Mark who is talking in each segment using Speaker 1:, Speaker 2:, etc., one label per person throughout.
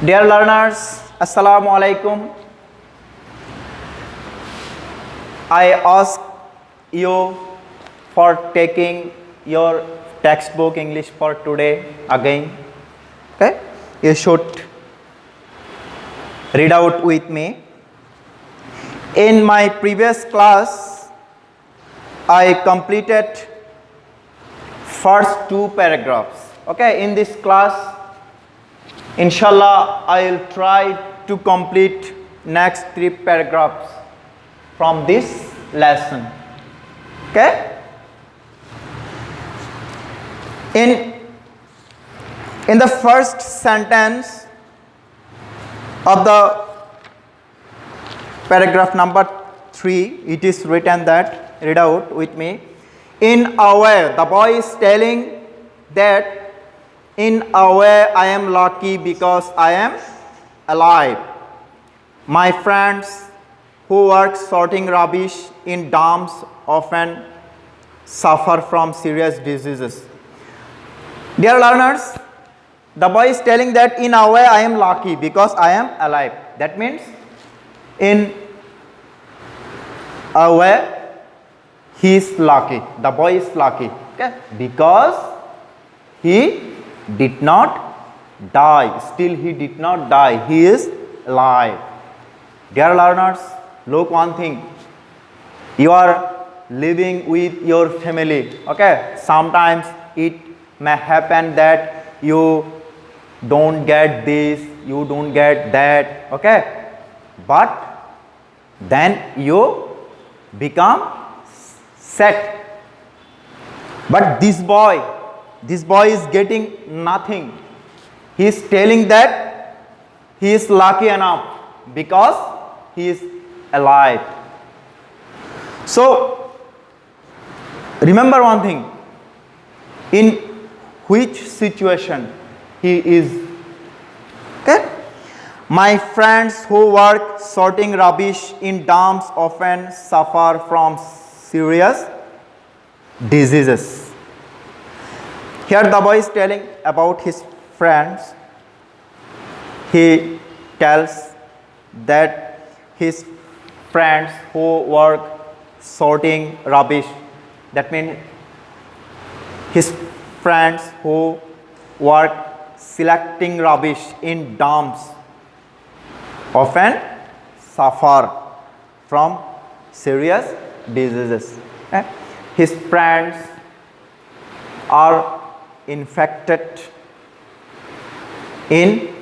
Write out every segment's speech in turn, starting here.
Speaker 1: Dear learners, Assalamu alaikum. I ask you for taking your textbook English for today again. Okay, you should read out with me. In my previous class, I completed first two paragraphs. Okay, in this class, inshallah, I will try to complete next three paragraphs from this lesson. Okay? In the first sentence of the paragraph number 3, it is written that, read out with me. In a way, the boy is telling that in a way I am lucky because I am alive. My friends who work sorting rubbish in dumps often suffer from serious diseases. Dear learners, the boy is telling that in a way I am lucky because I am alive. That means in a way he is lucky. The boy is lucky. Okay? Because he did not die. Still he did not die. He is alive. Dear learners, look one thing. You are living with your family. Okay? Sometimes it may happen that you don't get this, you don't get that. Okay? But then you become sad. But this boy is getting nothing. He is telling that he is lucky enough because he is alive. So remember one thing, in which situation he is. Okay? My friends who work sorting rubbish in dumps often suffer from serious diseases. Here the boy is telling about his friends. He tells that his friends who work sorting rubbish, that means his friends who work selecting rubbish in dumps often suffer from serious diseases. Okay? His friends are infected in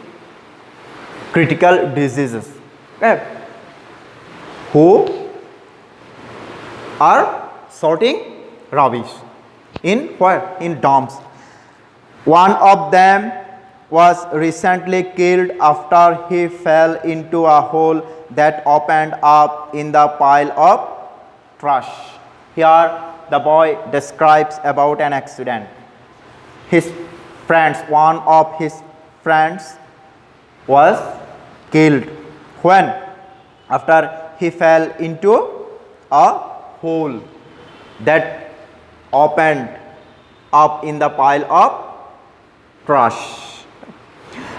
Speaker 1: critical diseases. Okay? Who are sorting rubbish in where? In dumps. One of them was recently killed after he fell into a hole that opened up in the pile of trash. Here the boy describes about an accident. His friends, one of his friends was killed. When? After he fell into a hole that opened up in the pile of trash.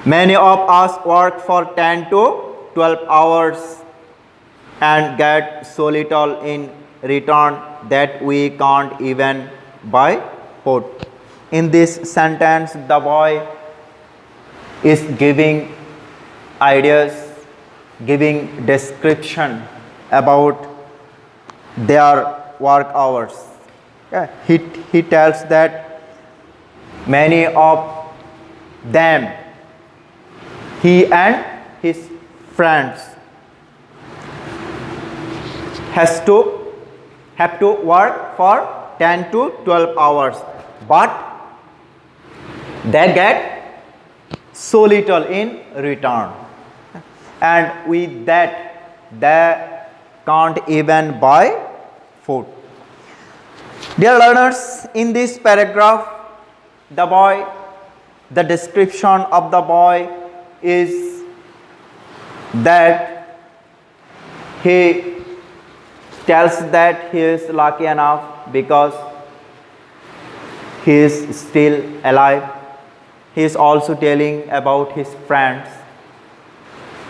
Speaker 1: Many of us work for 10 to 12 hours and get so little in return that we can't even buy food. In this sentence, the boy is giving ideas, giving description about their work hours. Yeah. He tells that many of them, he and his friends, have to work for 10 to 12 hours, but they get so little in return, and with that they can't even buy food. Dear learners, in this paragraph, the description of the boy is that he tells that he is lucky enough because he is still alive. He is also telling about his friends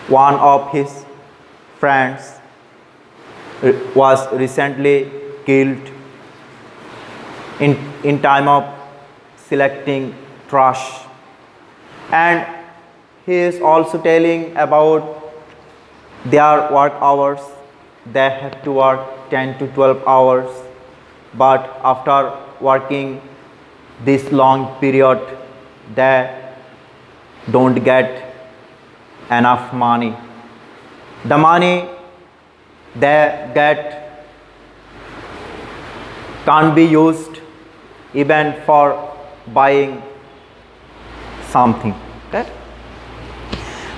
Speaker 1: one of his friends was recently killed in time of selecting trash, and he is also telling about their work hours. They have to work 10 to 12 hours, but after working this long period they don't get enough money. The money they get can't be used even for buying something. Okay?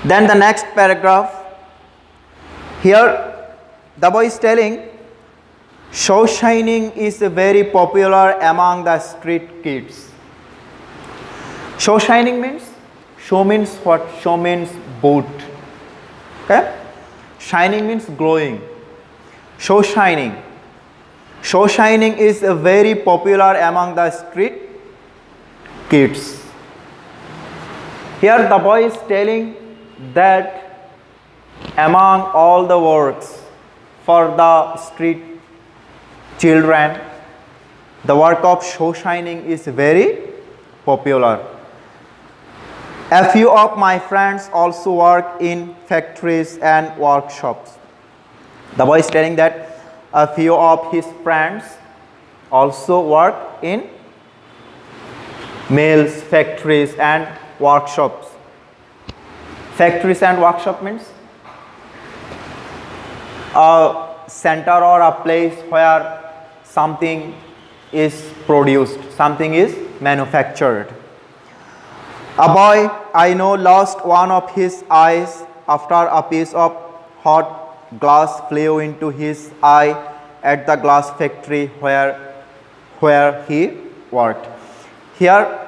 Speaker 1: Then the next paragraph, here the boy is telling show shining is very popular among the street kids. Show shining means, show means what? Show means boot. Okay? Shining means glowing. Show shining. Show shining is very popular among the street kids. Here the boy is telling that among all the works for the street children, the work of show shining is very popular. A few of my friends also work in factories and workshops. The boy is telling that a few of his friends also work in mills, factories and workshops. Factories and workshop means a center or a place where something is produced, something is manufactured. A boy I know lost one of his eyes after a piece of hot glass flew into his eye at the glass factory where he worked. Here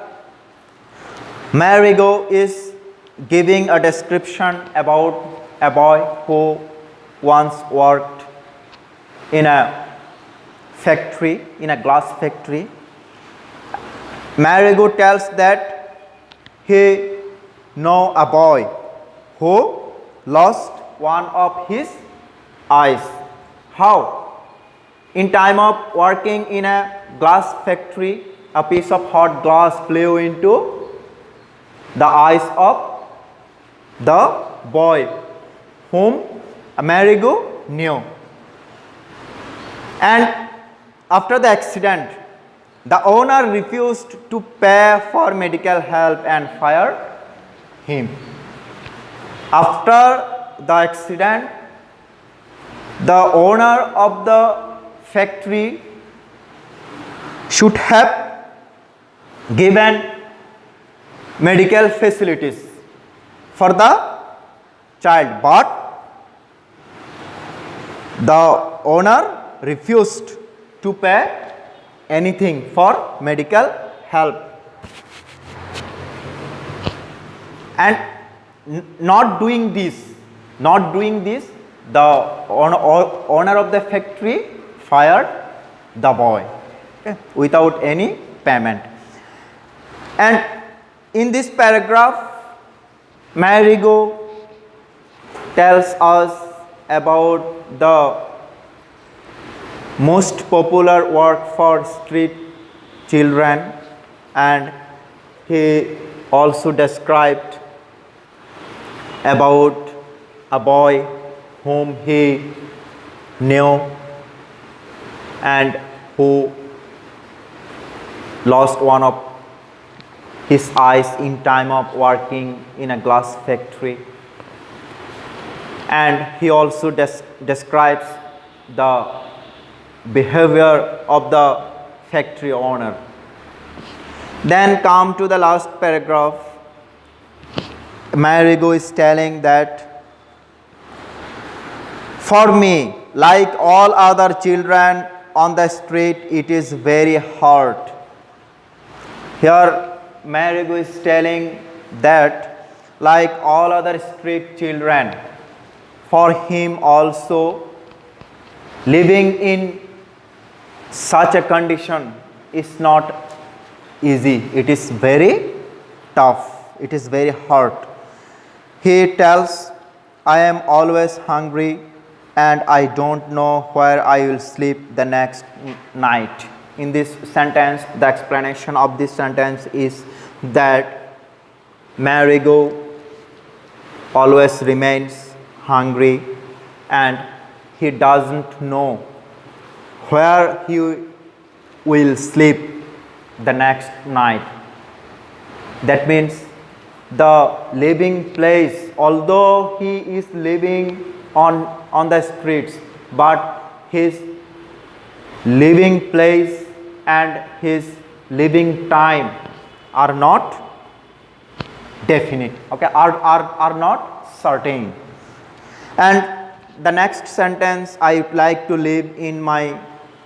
Speaker 1: Marigo is giving a description about a boy who once worked in a factory, in a glass factory. Marigo tells that he know a boy who lost one of his eyes. How? In time of working in a glass factory, a piece of hot glass flew into the eyes of the boy whom Amerigo knew. And after the accident, the owner refused to pay for medical help and fired him. After the accident, the owner of the factory should have given medical facilities for the child, but the owner refused to pay anything for medical help. And not doing this, the owner of the factory fired the boy, okay, without any payment. And in this paragraph, Marigo tells us about the most popular work for street children, and he also described about a boy whom he knew and who lost one of his eyes in time of working in a glass factory. And he also describes the behavior of the factory owner. Then come to the last paragraph. Marigo is telling that for me, like all other children on the street, it is very hard. Here Marigo is telling that like all other street children, for him also living in such a condition is not easy. It is very tough. It is very hard. He tells I am always hungry and I don't know where I will sleep the next night. In this sentence, the explanation of this sentence is that Marigo always remains hungry and he doesn't know where he will sleep the next night. That means the living place, although he is living on the streets, but his living place and his living time are not definite, okay, are not certain. And the next sentence, I would like to live in my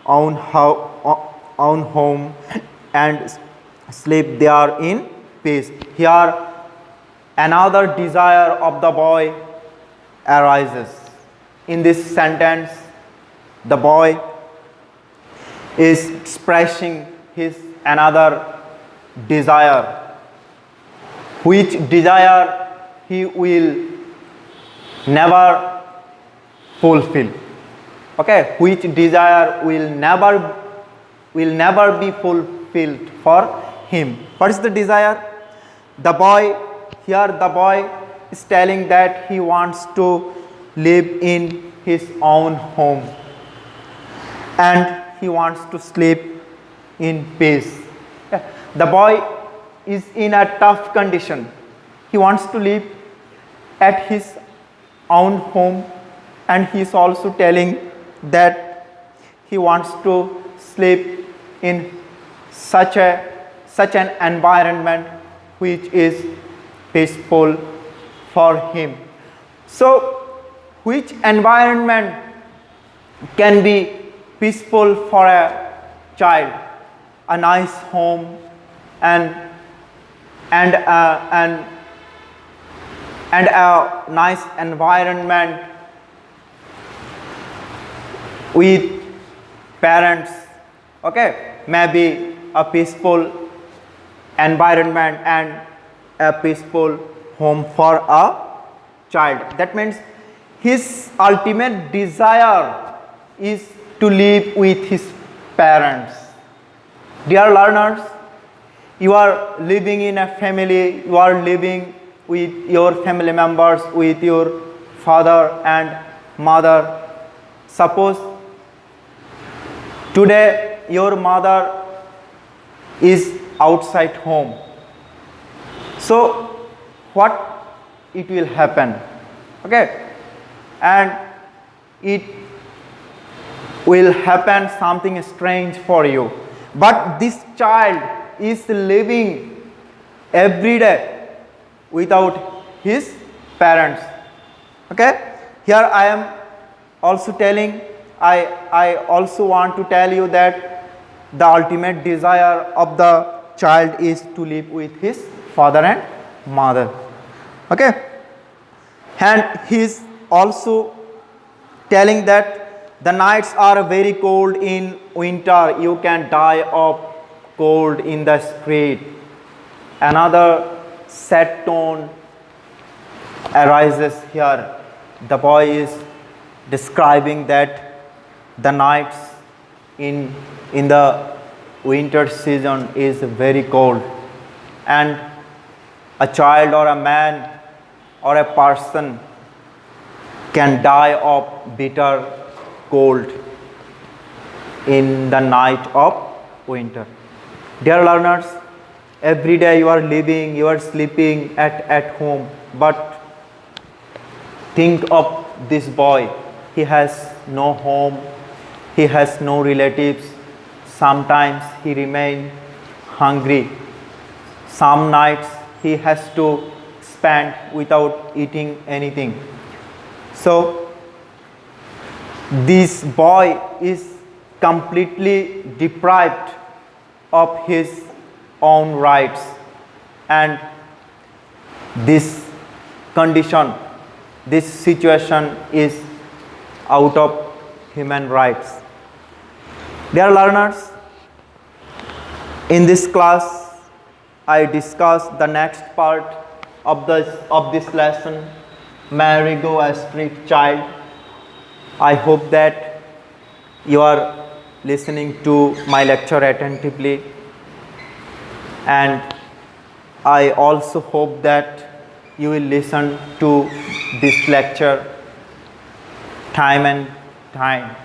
Speaker 1: own home and sleep there in peace. Here another desire of the boy arises. In this sentence, the boy is expressing his another desire, which desire he will never fulfill. Okay, which desire will never be fulfilled for him. What is the desire? The boy is telling that he wants to live in his own home and he wants to sleep in peace. The boy is in a tough condition. He wants to live at his own home and he is also telling that he wants to sleep in such an environment which is peaceful for him. So which environment can be peaceful for a child? A nice home and a nice environment with parents, okay, maybe a peaceful environment and a peaceful home for a child. That means his ultimate desire is to live with his parents. Dear learners, you are living in a family, you are living with your family members, with your father and mother. Suppose today your mother is outside home. So what it will happen? Okay, and it will happen something strange for you. But this child is living every day without his parents. Okay, here I am also telling, I also want to tell you that the ultimate desire of the child is to live with his father and mother. Okay, and he is also telling that the nights are very cold in winter, you can die of cold in the street. Another sad tone arises here. The boy is describing that the nights in the winter season is very cold and a child or a man or a person can die of bitter cold in the night of winter. Dear learners, every day you are living, you are sleeping at home, but think of this boy. He has no home, he has no relatives. Sometimes he remains hungry. Some nights he has to spend without eating anything. So this boy is completely deprived of his own rights, and this condition, this situation is out of human rights. Dear learners, in this class I discuss the next part of this lesson, Marigo, a street child. I hope that you are listening to my lecture attentively, and I also hope that you will listen to this lecture time and time.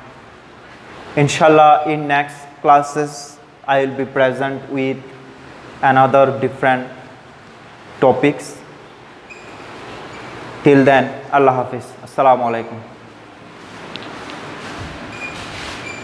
Speaker 1: Inshallah, in next classes, I will be present with another different topics. Till then, Allah Hafiz. Assalamu alaikum.